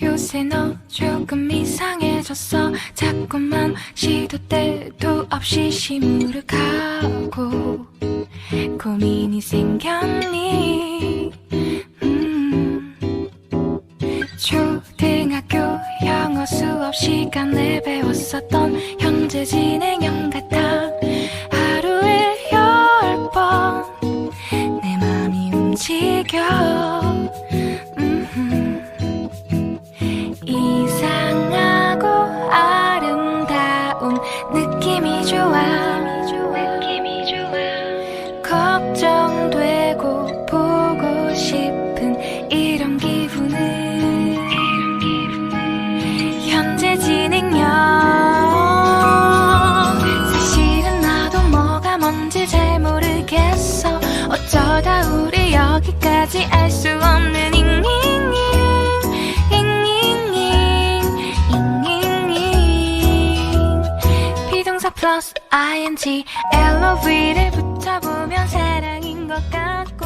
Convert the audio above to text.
요새 너 조금 이상해졌어. 자꾸만 시도 때도 없이 시무룩하고 고민이 생겼니? 초등학교 영어 수업 시간에 배웠었던 현재 진행형 같아. 하루에 10번 내 맘이 움직여. 이상하고 아름다운 느낌이 좋아. 걱정되고 보고 싶은 이런 기분은 현재 진행형. 사실은 나도 뭐가 뭔지 잘 모르겠어. 어쩌다 우리 여기까지 알 수 없는 비동사 플러스 ing LOV를 붙여보면 사랑인 것 같아.